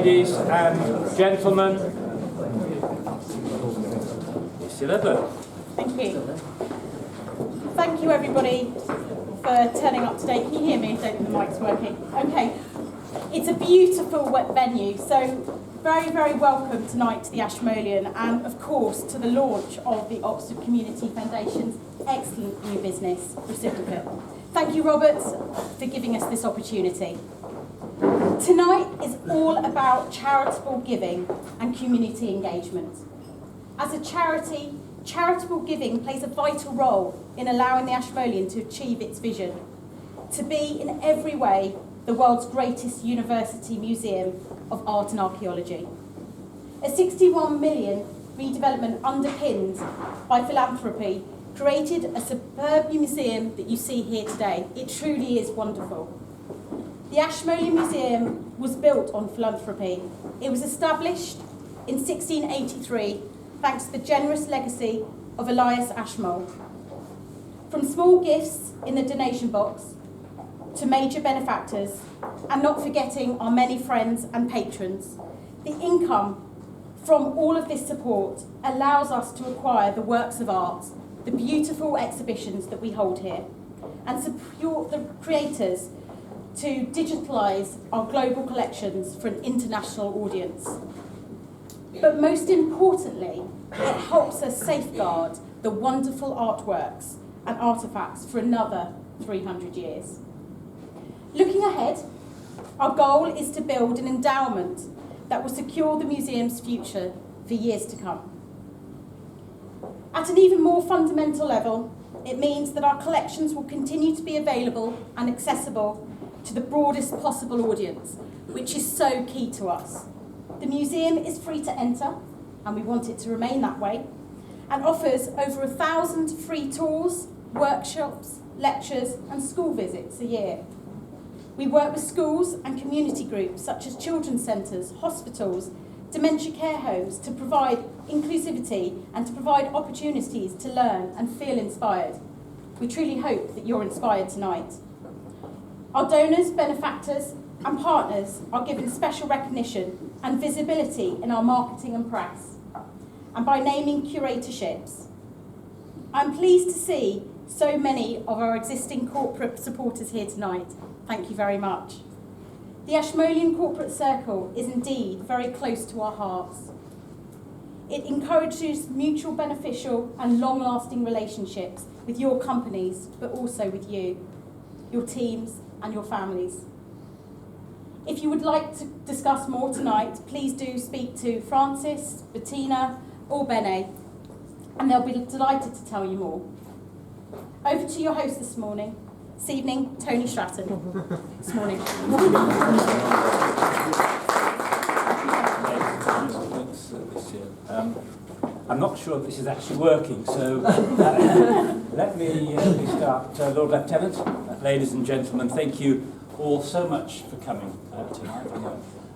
ladies and gentlemen, Miss Elizabeth. Thank you. Thank you everybody for turning up today. Can you hear me? I don't think the mic's working. Okay. It's a beautiful venue, so very, very welcome tonight to the Ashmolean and of course to the launch of the Oxford Community Foundation's excellent new business, Reciprocate. Thank you, Robert, for giving us this opportunity. Tonight is all about charitable giving and community engagement. As a charity, charitable giving plays a vital role in allowing the Ashmolean to achieve its vision, to be in every way the world's greatest university museum of art and archaeology. A 61 million redevelopment underpinned by philanthropy created a superb museum that you see here today. It truly is wonderful. The Ashmolean Museum was built on philanthropy. It was established in 1683 thanks to the generous legacy of Elias Ashmole. From small gifts in the donation box to major benefactors, and not forgetting our many friends and patrons, the income from all of this support allows us to acquire the works of art, the beautiful exhibitions that we hold here, and support the creators to digitalise our global collections for an international audience. But most importantly, it helps us safeguard the wonderful artworks and artefacts for another 300 years. Looking ahead, our goal is to build an endowment that will secure the museum's future for years to come. At an even more fundamental level, it means that our collections will continue to be available and accessible to the broadest possible audience, which is so key to us. The museum is free to enter, and we want it to remain that way, and offers over 1,000 free tours, workshops, lectures, and school visits a year. We work with schools and community groups such as children's centres, hospitals, dementia care homes to provide inclusivity and to provide opportunities to learn and feel inspired. We truly hope that you're inspired tonight. Our donors, benefactors and partners are given special recognition and visibility in our marketing and press, and by naming curatorships. I'm pleased to see so many of our existing corporate supporters here tonight. Thank you very much. The Ashmolean Corporate Circle is indeed very close to our hearts. It encourages mutual beneficial and long-lasting relationships with your companies, but also with you, your teams and your families. If you would like to discuss more tonight, please do speak to Francis, Bettina or Bene, and they'll be delighted to tell you more. Over to your host this evening, Tony Stratton. This morning. I'm not sure this is actually working, so let me start. Lord Lieutenant, ladies and gentlemen, thank you all so much for coming tonight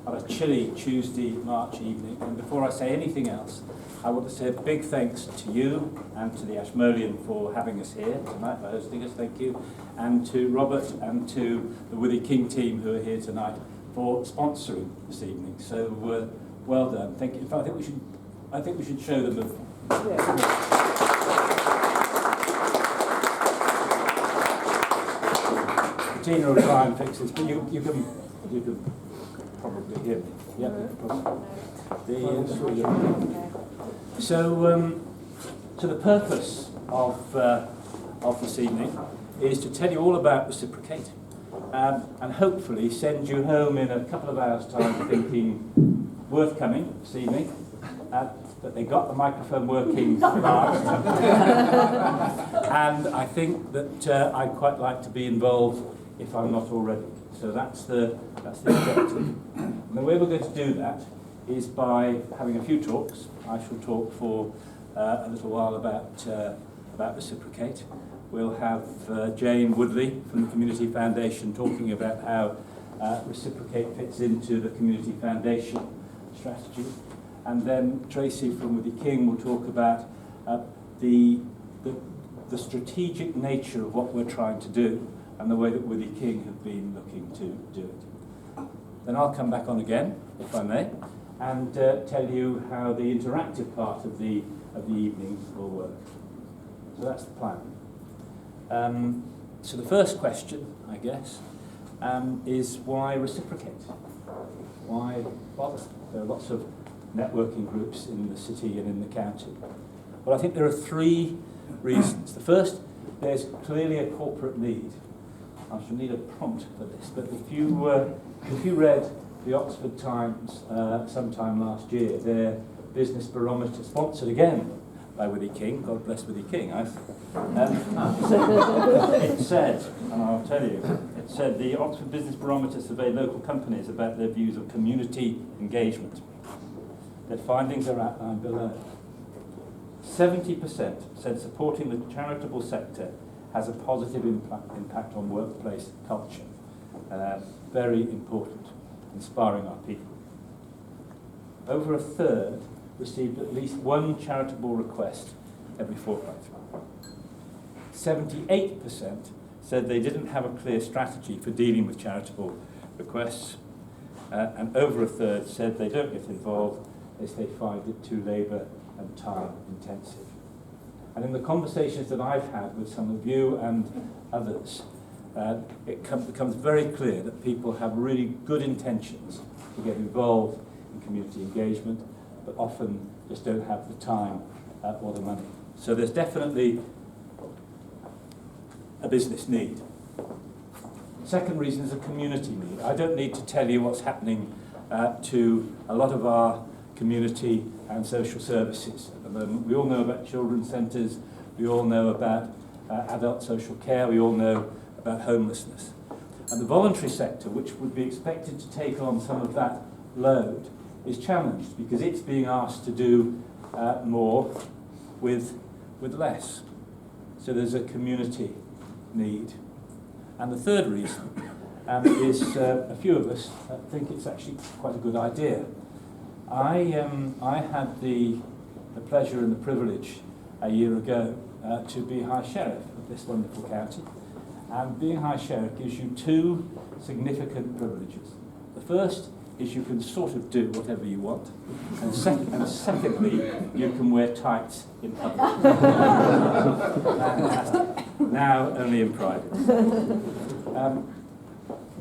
on a chilly Tuesday, March evening. And before I say anything else, I want to say a big thanks to you and to the Ashmolean for having us here tonight, for hosting us, thank you, and to Robert and to the Withy King team who are here tonight for sponsoring this evening. So well done, thank you. In fact, I think we should show them. Bettina will try and fix this, but you can probably hear me. Yeah, So the purpose of this evening is to tell you all about Reciprocate, and hopefully send you home in a couple of hours' time thinking worth coming this evening, that they got the microphone working last. And I think that I'd quite like to be involved if I'm not already. So that's the objective. And the way we're going to do that is by having a few talks. I shall talk for a little while about Reciprocate. We'll have Jane Woodley from the Community Foundation talking about how Reciprocate fits into the Community Foundation strategy. And then Tracy from Withy King will talk about the strategic nature of what we're trying to do and the way that Withy King have been looking to do it. Then I'll come back on again, if I may, and tell you how the interactive part of the evening will work. So that's the plan. So the first question, I guess, is why Reciprocate? Why bother? There are lots of networking groups in the city and in the county. Well, I think there are three reasons. The first, there's clearly a corporate need. I shall need a prompt for this, but if you read the Oxford Times sometime last year, their business barometer, sponsored again by Willie King, God bless Willie King, it said, and I'll tell you, it said the Oxford Business Barometer surveyed local companies about their views of community engagement. Their findings are outlined below. 70% said supporting the charitable sector has a positive impact on workplace culture. Very important, inspiring our people. Over a third received at least one charitable request every fortnight. 78% said they didn't have a clear strategy for dealing with charitable requests, and over a third said they don't get involved as they find it too labour and time intensive. And in the conversations that I've had with some of you and others, it becomes very clear that people have really good intentions to get involved in community engagement, but often just don't have the time or the money. So there's definitely a business need. Second reason is a community need. I don't need to tell you what's happening to a lot of our community and social services at the moment. We all know about children's centres, we all know about adult social care, we all know about homelessness. And the voluntary sector, which would be expected to take on some of that load, is challenged because it's being asked to do more with less. So there's a community need. And the third reason is a few of us think it's actually quite a good idea. I had the pleasure and the privilege a year ago to be High Sheriff of this wonderful county. And being High Sheriff gives you two significant privileges. The first is you can sort of do whatever you want. And secondly, you can wear tights in public. Now only in private.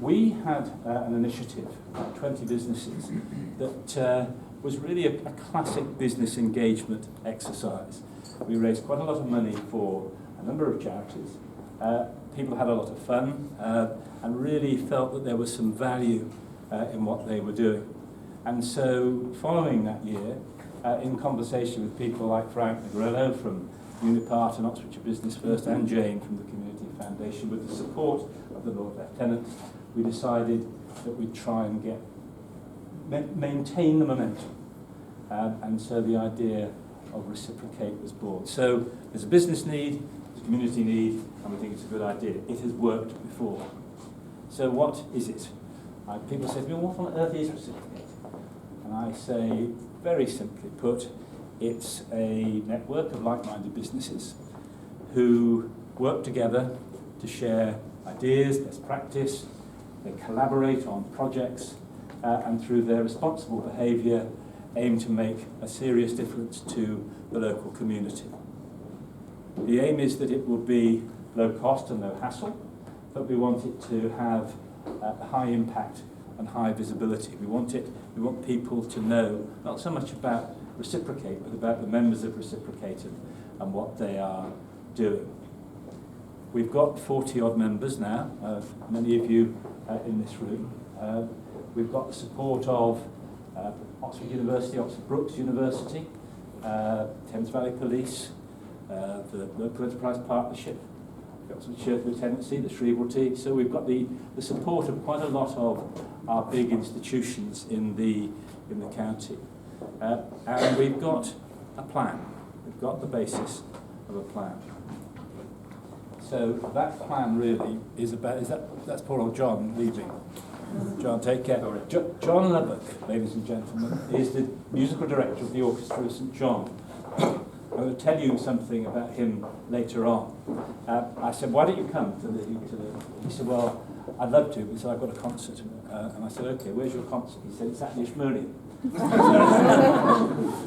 We had an initiative, 20 businesses, that was really a classic business engagement exercise. We raised quite a lot of money for a number of charities. People had a lot of fun and really felt that there was some value in what they were doing. And so following that year, in conversation with people like Frank Negrello from Unipart and Oxfordshire Business First and Jane from the Community Foundation, with the support of the Lord Lieutenant, we decided that we'd try and maintain the momentum. And so the idea of Reciprocate was born. So there's a business need, there's a community need, and we think it's a good idea. It has worked before. So what is it? People say to me, what on earth is Reciprocate? And I say, very simply put, it's a network of like-minded businesses who work together to share ideas, best practice. They collaborate on projects and through their responsible behaviour aim to make a serious difference to the local community. The aim is that it will be low cost and no hassle, but we want it to have high impact and high visibility. We want people to know not so much about Reciprocate, but about the members of Reciprocate and what they are doing. We've got 40 odd members now, many of you in this room. We've got the support of Oxford University, Oxford Brookes University, Thames Valley Police, the Local Enterprise Partnership, the Oxfordshire Lieutenancy, the Shrewsbury. So we've got the support of quite a lot of our big institutions in the county. And we've got a plan. We've got the basis of a plan. So that plan really is about, that's poor old John leaving. John, take care. John Lubbock, ladies and gentlemen, is the musical director of the Orchestra of St John. I'm going to tell you something about him later on. I said, why don't you come to the... He said, well, I'd love to, but he said, I've got a concert. And I said, okay, where's your concert? He said, it's at the Ashmolean.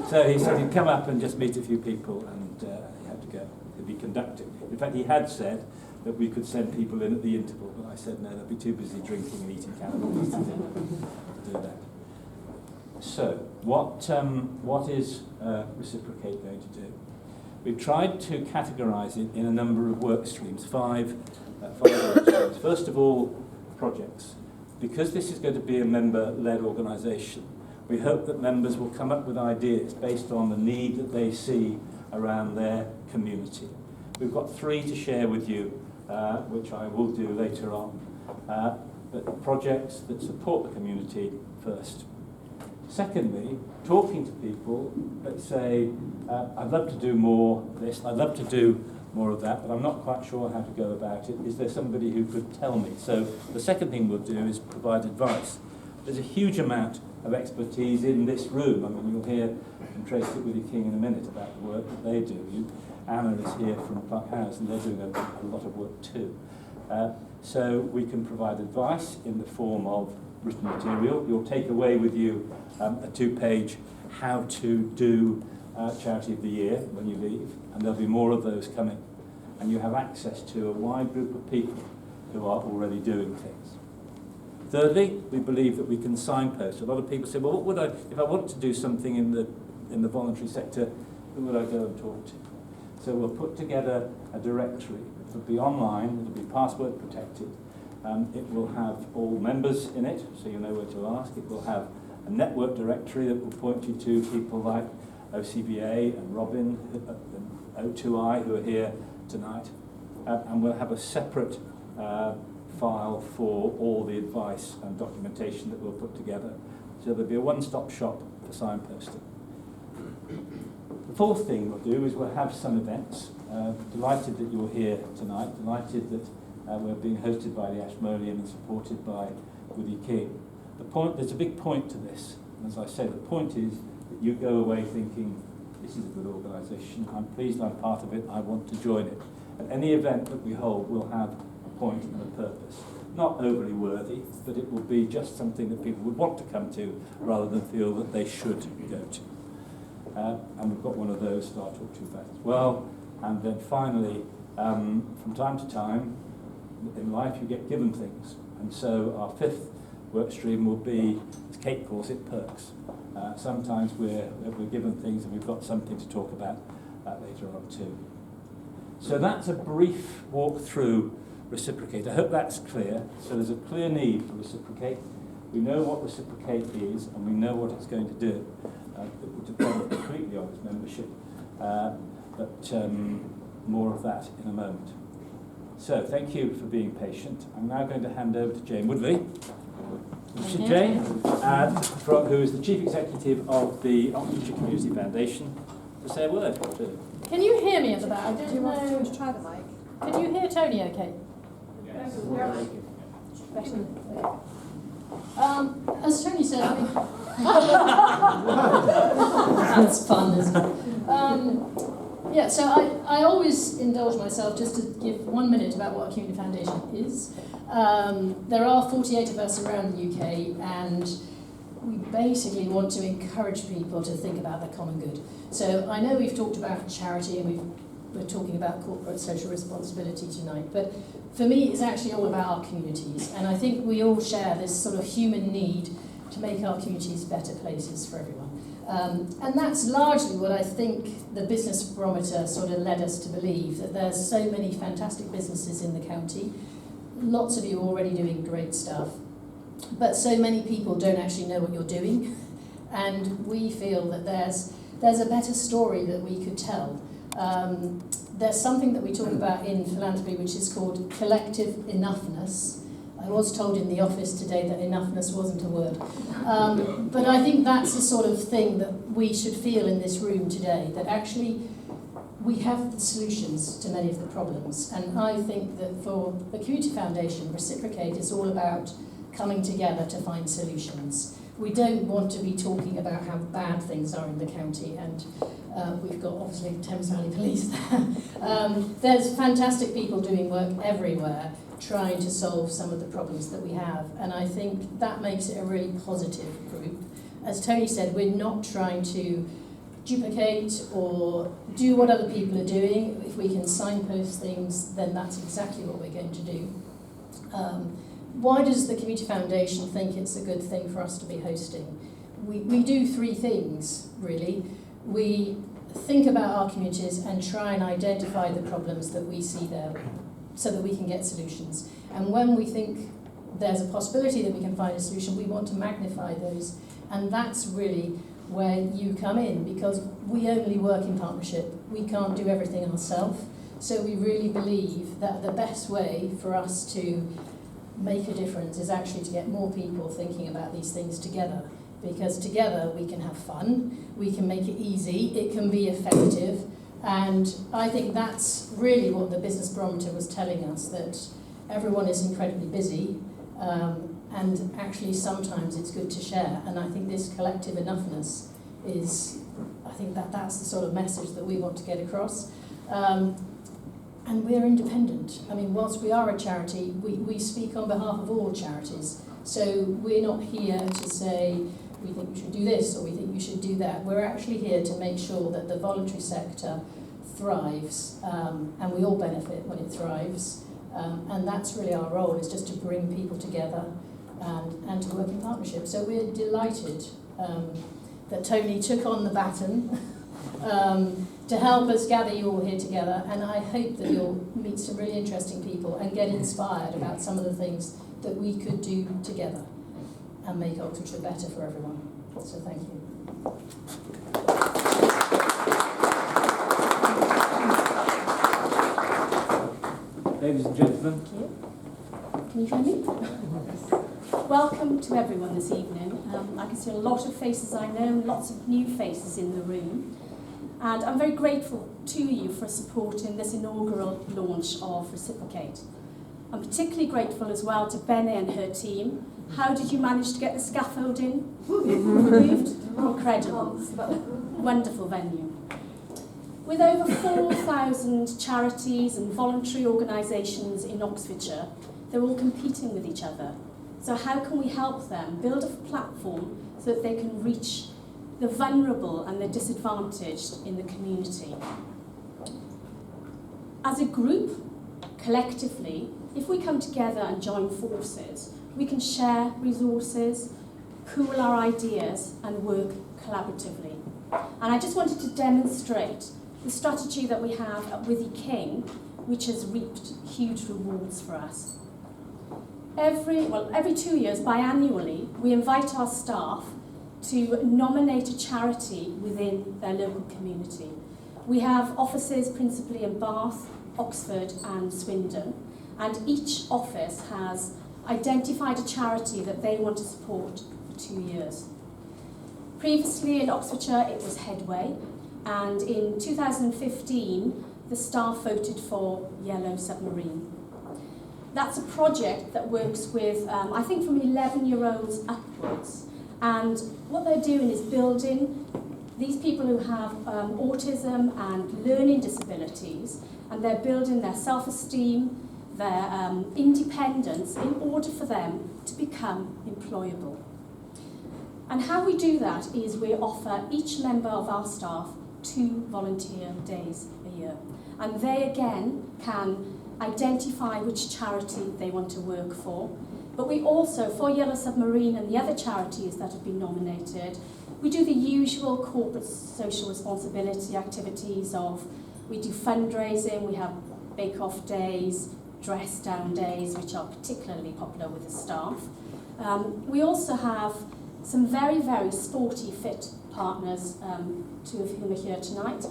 So he said he'd come up and just meet a few people, and he had to go. He'd be conducting. In fact, he had said that we could send people in at the interval, but I said, no, they'll be too busy drinking and eating cannibals to do that. So, what is Reciprocate going to do? We've tried to categorise it in a number of work streams, five work streams. First of all, projects. Because this is going to be a member-led organisation, we hope that members will come up with ideas based on the need that they see around their community. We've got 3 to share with you, which I will do later on. But projects that support the community first. Secondly, talking to people that say, I'd love to do more of this, I'd love to do more of that, but I'm not quite sure how to go about it. Is there somebody who could tell me? So the second thing we'll do is provide advice. There's a huge amount of expertise in this room. I mean, you'll hear from Tracy Willie-King in a minute about the work that they do. Anna is here from Park House, and they're doing a lot of work too. So we can provide advice in the form of written material. You'll take away with you a 2-page how to do Charity of the Year when you leave, and there'll be more of those coming. And you have access to a wide group of people who are already doing things. Thirdly, we believe that we can signpost. A lot of people say, well, what would I, if I want to do something in the voluntary sector, who would I go and talk to? So we'll put together a directory. It'll be online, it'll be password protected. It will have all members in it, so you know where to ask. It will have a network directory that will point you to people like OCBA and Robin and O2I who are here tonight. And we'll have a separate file for all the advice and documentation that we'll put together. So there'll be a one-stop shop for signposting. The fourth thing we'll do is we'll have some events. Delighted that you're here tonight, delighted that we're being hosted by the Ashmolean and supported by Woody King. There's a big point to this. And as I say, the point is that you go away thinking, this is a good organisation, I'm pleased I'm part of it, I want to join it. And any event that we hold will have a point and a purpose. Not overly worthy, but it will be just something that people would want to come to rather than feel that they should go to. And we've got one of those that I'll talk to you about as well. And then finally, from time to time, in life you get given things. And so our 5th work stream will be, as Kate calls it, perks. Sometimes we're given things and we've got something to talk about later on too. So that's a brief walk through Reciprocate. I hope that's clear. So there's a clear need for Reciprocate. We know what Reciprocate is and we know what it's going to do. It will depend completely on its membership, but more of that in a moment. So thank you for being patient. I'm now going to hand over to Jane Woodley. Jane, who is the Chief Executive of the Oxfordshire Community Foundation, to say a word or two. Can you hear me at the back? I don't Do you want know. to try the mic? Can you hear Tony okay? Yes. As Tony said, I mean, that's fun, isn't it? Yeah, so I always indulge myself just to give 1 minute about what a community foundation is. There are 48 of us around the UK, and we basically want to encourage people to think about the common good. So I know we've talked about charity and we're talking about corporate social responsibility tonight, but for me it's actually all about our communities, and I think we all share this sort of human need to make our communities better places for everyone. And that's largely what I think the business barometer sort of led us to believe, that there's so many fantastic businesses in the county, lots of you already doing great stuff, but so many people don't actually know what you're doing, and we feel that there's a better story that we could tell. There's something that we talk about in philanthropy which is called collective enoughness. I was told in the office today that enoughness wasn't a word. But I think that's the sort of thing that we should feel in this room today, that actually we have the solutions to many of the problems. And I think that for the Community Foundation, Reciprocate is all about coming together to find solutions. We don't want to be talking about how bad things are in the county, and we've got obviously Thames Valley Police there. There's fantastic people doing work everywhere, trying to solve some of the problems that we have. And I think that makes it a really positive group. As Tony said, we're not trying to duplicate or do what other people are doing. If we can signpost things, then that's exactly what we're going to do. Why does the Community Foundation think it's a good thing for us to be hosting? We do three things, really. We think about our communities and try and identify the problems that we see there so that we can get solutions. And when we think there's a possibility that we can find a solution, we want to magnify those. And that's really where you come in, because we only work in partnership. We can't do everything ourselves. So we really believe that the best way for us to make a difference is actually to get more people thinking about these things together. Because together we can have fun, we can make it easy, it can be effective, and I think that's really what the Business Barometer was telling us, that everyone is incredibly busy, and actually sometimes it's good to share. And I think this collective enoughness is, I think that's the sort of message that we want to get across. And we're independent. I mean, whilst we are a charity, we speak on behalf of all charities. So we're not here to say, we think we should do this or we think we should do that. We're actually here to make sure that the voluntary sector thrives, and we all benefit when it thrives. And that's really our role, is just to bring people together and to work in partnership. So we're delighted that Tony took on the baton to help us gather you all here together. And I hope that you'll meet some really interesting people and get inspired about some of the things that we could do together and make Oxfordshire better for everyone. So thank you. Ladies and gentlemen. Thank you. Can you hear me? Welcome to everyone this evening. I can see a lot of faces I know, lots of new faces in the room. And I'm very grateful to you for supporting this inaugural launch of Reciprocate. I'm particularly grateful as well to Benny and her team. How did you manage to get the scaffolding removed? Incredible. Wonderful venue. With over 4,000 charities and voluntary organisations in Oxfordshire, they're all competing with each other. So how can we help them build a platform so that they can reach the vulnerable and the disadvantaged in the community? As a group, collectively, if we come together and join forces, we can share resources, pool our ideas and work collaboratively. And I just wanted to demonstrate the strategy that we have at Withy King, which has reaped huge rewards for us. Every 2 years, biannually, we invite our staff to nominate a charity within their local community. We have offices principally in Bath, Oxford and Swindon, and each office has identified a charity that they want to support for 2 years. Previously in Oxfordshire it was Headway, and in 2015 the staff voted for Yellow Submarine. That's a project that works with, I think, from 11-year-olds upwards, and what they're doing is building these people who have autism and learning disabilities, and they're building their self-esteem, their independence in order for them to become employable. And how we do that is we offer each member of our staff 2 volunteer days a year. And they again can identify which charity they want to work for. But we also, for Yellow Submarine and the other charities that have been nominated, we do the usual corporate social responsibility activities of, we do fundraising, we have bake-off days, dress-down days, which are particularly popular with the staff. We also have some very, very sporty fit partners, 2 of whom are here tonight,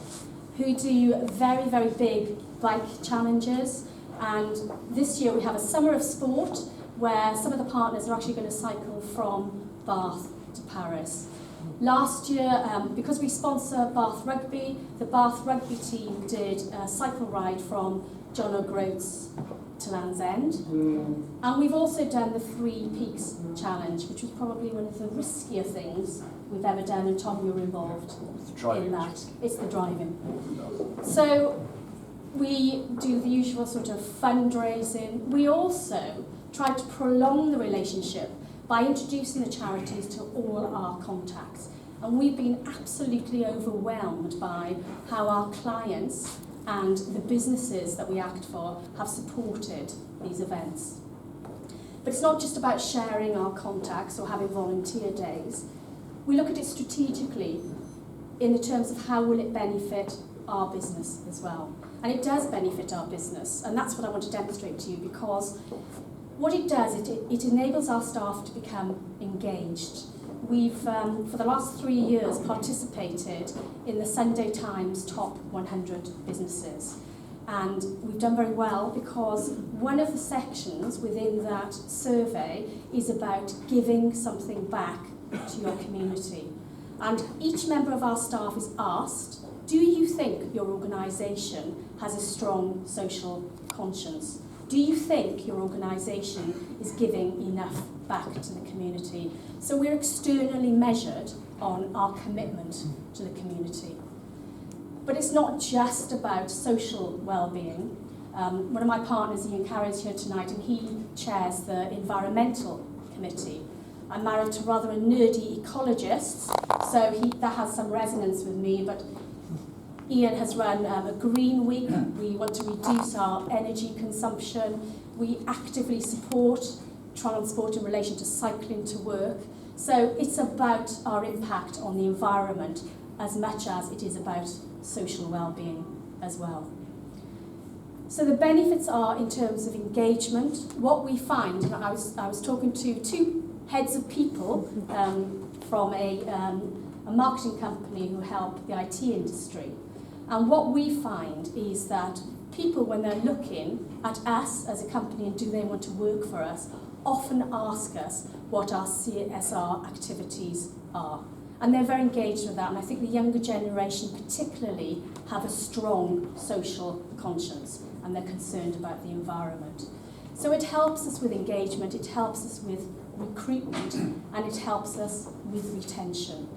who do very, very big bike challenges. And this year we have a summer of sport where some of the partners are actually going to cycle from Bath to Paris. Last year, because we sponsor Bath Rugby, the Bath Rugby team did a cycle ride from John O'Groats to Land's End. And we've also done the 3 Peaks Challenge, which was probably one of the riskier things we've ever done, and Tom, you were involved in that. It's the driving. So We do the usual sort of fundraising. We also try to prolong the relationship by introducing the charities to all our contacts. And we've been absolutely overwhelmed by how our clients and the businesses that we act for have supported these events. But it's not just about sharing our contacts or having volunteer days. We look at it strategically in the terms of how will it benefit our business as well. And it does benefit our business, and that's what I want to demonstrate to you, because what it does, it enables our staff to become engaged. We've, for the last 3 years, participated in the Sunday Times Top 100 Businesses. And we've done very well because one of the sections within that survey is about giving something back to your community. And each member of our staff is asked, do you think your organisation has a strong social conscience? Do you think your organisation is giving enough back to the community? So we're externally measured on our commitment to the community. But it's not just about social well-being. One of my partners, Ian Carey, is here tonight, and he chairs the environmental committee. I'm married to rather a nerdy ecologist, so that has some resonance with me, but Ian has run a green week. We want to reduce our energy consumption. We actively support transport in relation to cycling to work. So it's about our impact on the environment as much as it is about social well-being as well. So the benefits are in terms of engagement. What we find, and I was talking to two heads of people from a marketing company who help the IT industry. And what we find is that people, when they're looking at us as a company and do they want to work for us, often ask us what our CSR activities are. And they're very engaged with that, and I think the younger generation particularly have a strong social conscience and they're concerned about the environment. So it helps us with engagement, it helps us with recruitment, and it helps us with retention.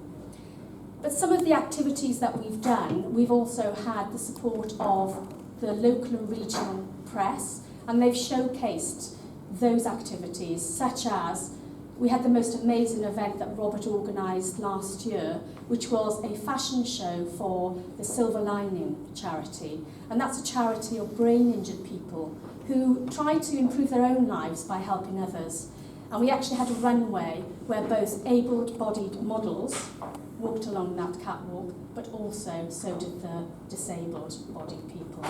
But some of the activities that we've done, we've also had the support of the local and regional press, and they've showcased those activities, such as we had the most amazing event that Robert organised last year, which was a fashion show for the Silver Lining charity. And that's a charity of brain-injured people who try to improve their own lives by helping others. And we actually had a runway where both able-bodied models walked along that catwalk, but also so did the disabled-bodied people.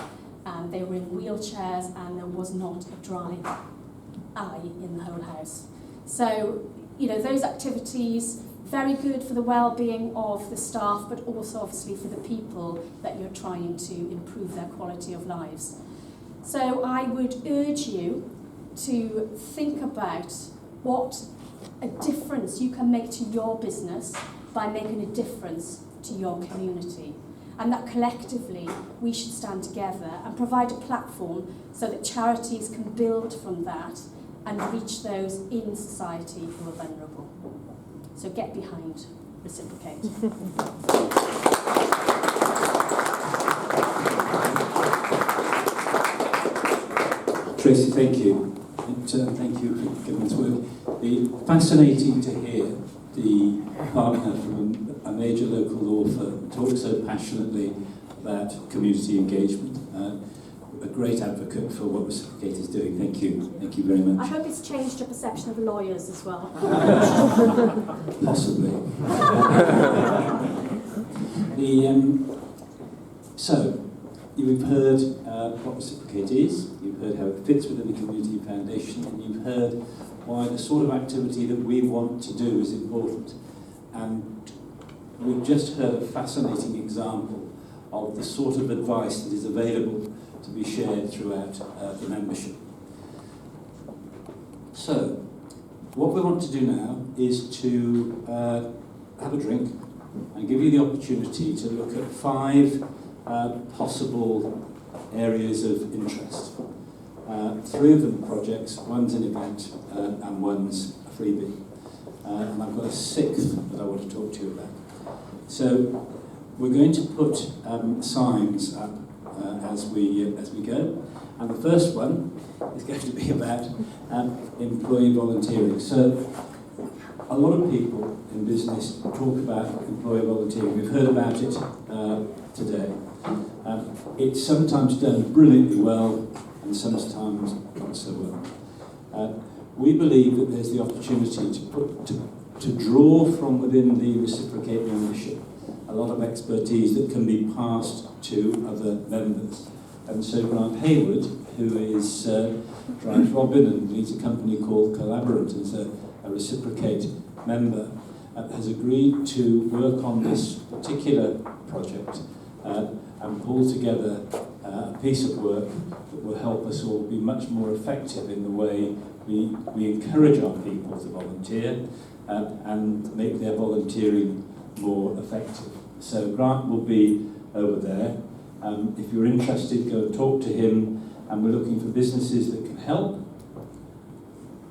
And they were in wheelchairs, and there was not a dry eye in the whole house. So, you know, those activities, very good for the well-being of the staff, but also obviously for the people that you're trying to improve their quality of lives. So I would urge you to think about what a difference you can make to your business by making a difference to your community. And that collectively we should stand together and provide a platform so that charities can build from that and reach those in society who are vulnerable. So get behind Reciprocate. Tracy, thank you. And thank you for giving this word. It's fascinating to hear the partner from a major local law firm talk so passionately about community engagement. A great advocate for what Reciprocate is doing. Thank you. Thank you very much. I hope it's changed your perception of lawyers as well. Possibly. So, you've heard what Reciprocate is, you've heard how it fits within the Community Foundation, and you've heard why the sort of activity that we want to do is important. And we've just heard a fascinating example of the sort of advice that is available to be shared throughout the membership. So, what we want to do now is to have a drink and give you the opportunity to look at 5 possible areas of interest. 3 of them are projects, one's an event, and one's a freebie. And I've got a 6th that I want to talk to you about. So we're going to put signs up as we go. And the first one is going to be about employee volunteering. So a lot of people in business talk about employee volunteering. We've heard about it today. It's sometimes done brilliantly well and sometimes not so well. We believe that there's the opportunity to draw from within the Reciprocate membership a lot of expertise that can be passed to other members. And so Grant Hayward, who drives Robin and leads a company called Collaborant as a Reciprocate member, has agreed to work on this particular project and pull together a piece of work that will help us all be much more effective in the way we encourage our people to volunteer and make their volunteering more effective. So Grant will be over there. If you're interested, go and talk to him. And we're looking for businesses that can help.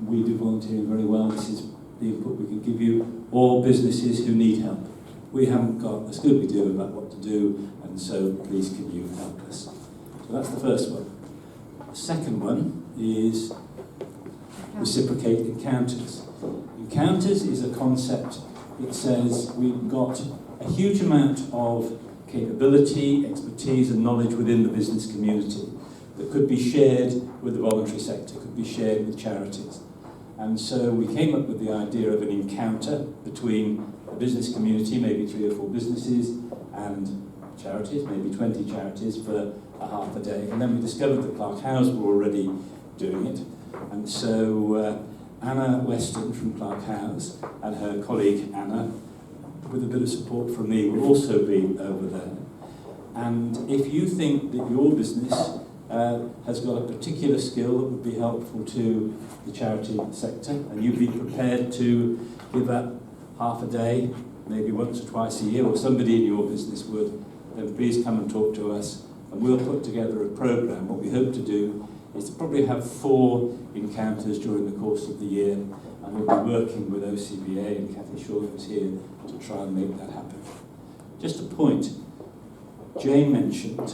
We do volunteering very well. This is the input we can give you. Or businesses who need help. We haven't got a scoop we do about what to do, and so please can you help us. So that's the first one. The second one is Reciprocate Encounters. Encounters is a concept. It says we've got a huge amount of capability, expertise and knowledge within the business community that could be shared with the voluntary sector, could be shared with charities. And so we came up with the idea of an encounter between the business community, maybe 3 or 4 businesses, and charities, maybe 20 charities for a half a day. And then we discovered that Clark House were already doing it. And so Anna Weston from Clark House and her colleague Anna, with a bit of support from me, will also be over there. And if you think that your business has got a particular skill that would be helpful to the charity sector, and you'd be prepared to give up half a day, maybe once or twice a year, or somebody in your business would, then please come and talk to us, and we'll put together a programme. What we hope to do is to probably have 4 encounters during the course of the year, and we'll be working with OCBA and Cathy Shaw, who's here, to try and make that happen. Just a point, Jane mentioned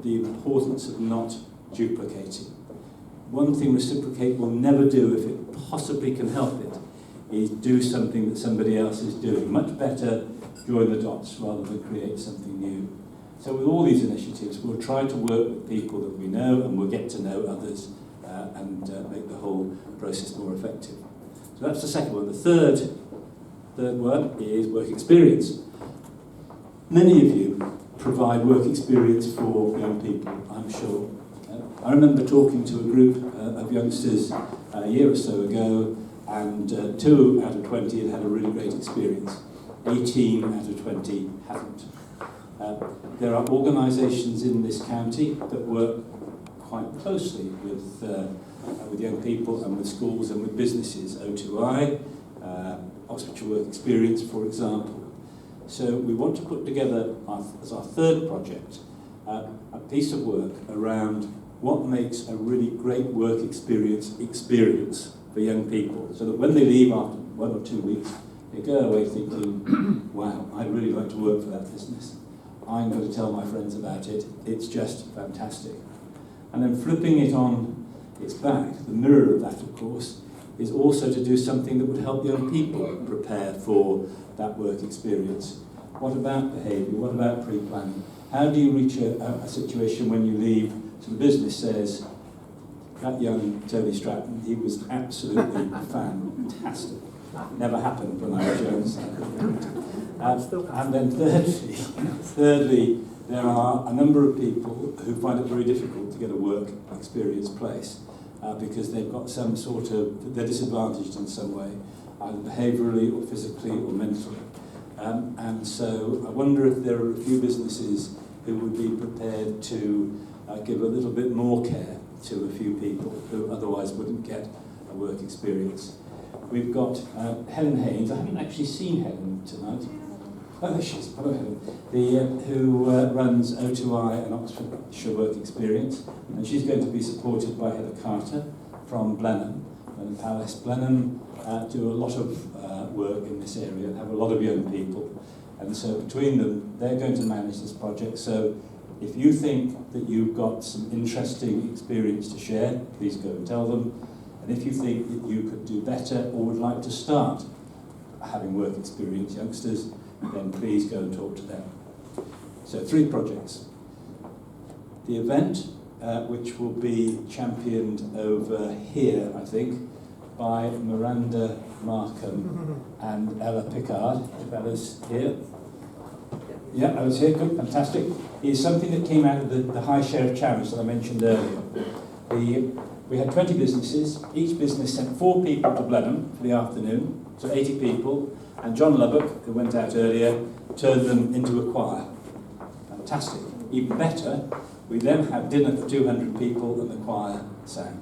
the importance of not duplicating. One thing Reciprocate will never do, if it possibly can help it, is do something that somebody else is doing. Much better join the dots rather than create something new. So with all these initiatives, we'll try to work with people that we know, and we'll get to know others and make the whole process more effective. So that's the second one. The third one is work experience. Many of you provide work experience for young people, I'm sure. I remember talking to a group of youngsters a year or so ago, and 2 out of 20 had a really great experience. 18 out of 20 hadn't. There are organisations in this county that work quite closely with young people and with schools and with businesses. O2I, Oxfordshire Work Experience, for example. So we want to put together, as our third project, a piece of work around what makes a really great work experience for young people, so that when they leave after 1 or 2 weeks, they go away thinking, wow, I'd really like to work for that business. I'm going to tell my friends about it. It's just fantastic. And then flipping it on its back, the mirror of that, of course, is also to do something that would help young people prepare for that work experience. What about behaviour? What about pre-planning? How do you reach a situation when you leave? So the business says, that young Tony Stratton, he was absolutely fantastic. Never happened when I was young. And then thirdly, there are a number of people who find it very difficult to get a work experience place because they've got some sort of, they're disadvantaged in some way, either behaviourally or physically or mentally. And so I wonder if there are a few businesses who would be prepared to give a little bit more care to a few people who otherwise wouldn't get a work experience. We've got Helen Haynes. I haven't actually seen Helen tonight. Oh, there she is. Hello, Helen. Who runs O2I and Oxfordshire Work Experience. And she's going to be supported by Heather Carter from Blenheim. And Palace Blenheim do a lot of work in this area, have a lot of young people. And so between them, they're going to manage this project. So If you think that you've got some interesting experience to share, please go and tell them. And if you think that you could do better or would like to start having work experience youngsters, then please go and talk to them. So 3 projects. The event, which will be championed over here, I think, by Miranda Markham and Ella Pickard, if Ella's here. Yeah, I was here, good, fantastic. Is something that came out of the High Sheriff Challenge that I mentioned earlier. We had 20 businesses. Each business sent 4 people to Blenheim for the afternoon, so 80 people, and John Lubbock, who went out earlier, turned them into a choir. Fantastic. Even better, we then had dinner for 200 people and the choir sang.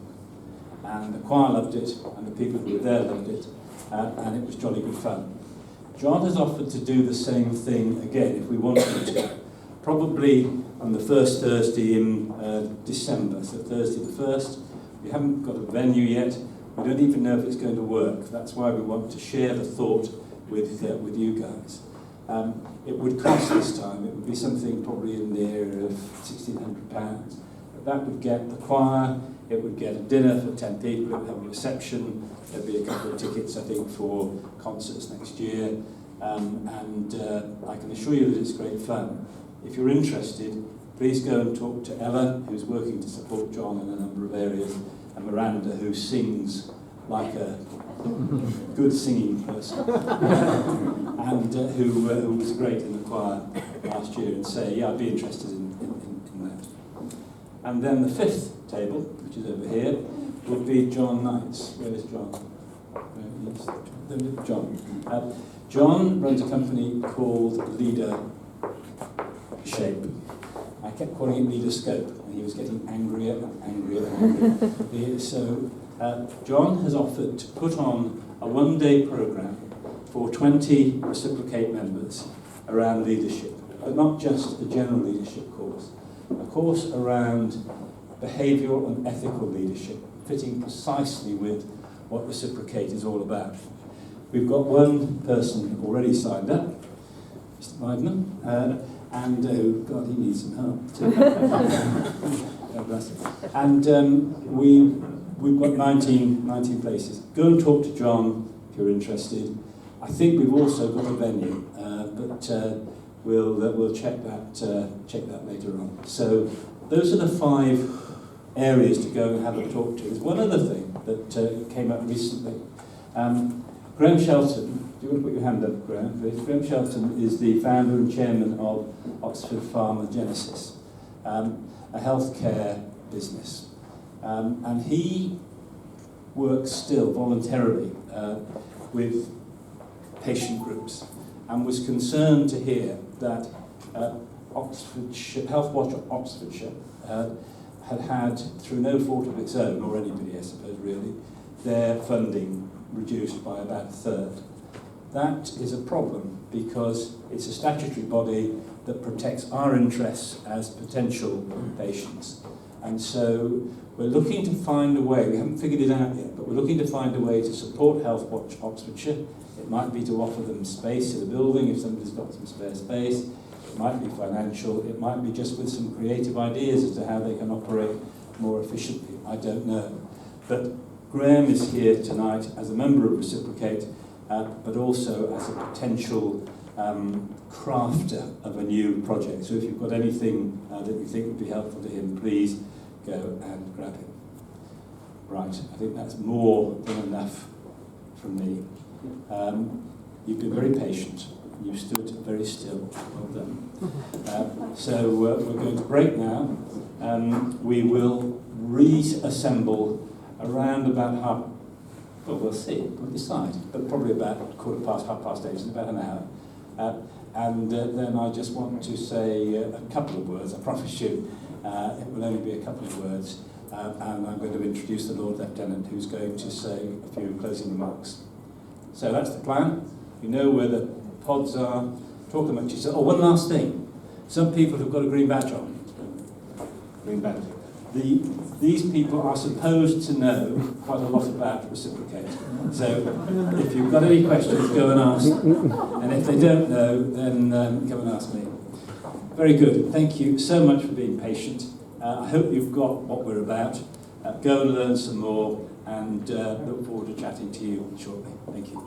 And the choir loved it, and the people who were there loved it, and it was jolly good fun. John has offered to do the same thing again if we wanted to, probably on the first Thursday in December, so Thursday the 1st. We haven't got a venue yet. We don't even know if it's going to work. That's why we want to share the thought with you guys. It would cost this time. It would be something probably in the area of £1,600. But that would get the choir, it would get a dinner for 10 people, it would have a reception, there'd be a couple of tickets, I think, for concerts next year. And I can assure you that it's great fun. If you're interested, please go and talk to Ella, who's working to support John in a number of areas, and Miranda, who sings like a good singing person, and who was great in the choir last year, and say, yeah, I'd be interested in that. And then the 5th table, which is over here, would be John Knight's. Where is John? John. John runs a company called Leader Shape. I kept calling it Leader Scope, and he was getting angrier and angrier and angrier. So John has offered to put on a 1-day programme for 20 Reciprocate members around leadership, but not just a general leadership course, a course around behavioural and ethical leadership, fitting precisely with what Reciprocate is all about. We've got one person already signed up, Mr. Biden, and God, he needs some help too. God bless him. And we've got 19 places. Go and talk to John if you're interested. I think we've also got a venue, but we'll check that later on. So those are the 5 areas to go and have a talk to. There's one other thing that came up recently. Graham Shelton, do you want to put your hand up, Graham? Graham Shelton is the founder and chairman of Oxford Pharmagenesis, a healthcare business. And he works still voluntarily with patient groups, and was concerned to hear that Oxfordshire, Healthwatch Oxfordshire had, through no fault of its own, or anybody I suppose really, their funding reduced by about a third. That is a problem because it's a statutory body that protects our interests as potential patients. And so we're looking to find a way, we haven't figured it out yet, but we're looking to find a way to support Healthwatch Oxfordshire. It might be to offer them space in the building if somebody's got some spare space. It might be financial. It might be just with some creative ideas as to how they can operate more efficiently. I don't know. But Graham is here tonight as a member of Reciprocate, but also as a potential crafter of a new project. So if you've got anything that you think would be helpful to him, please go and grab him. Right, I think that's more than enough from me. You've been very patient. You've stood very still. Well done. So we're going to break now. We will reassemble around about well, we'll see, we'll decide, but probably about 8:15, in about an hour. And then I just want to say a couple of words, I promise you. It will only be a couple of words. And I'm going to introduce the Lord Lieutenant, who's going to say a few closing remarks. So that's the plan. You know where the pods are. Talk about yourself. Oh, one last thing. Some people have got a green badge on. Green badge. These people are supposed to know quite a lot about Reciprocate. So if you've got any questions, go and ask. And if they don't know, then come and ask me. Very good. Thank you so much for being patient. I hope you've got what we're about. Go and learn some more, and look forward to chatting to you shortly. Thank you.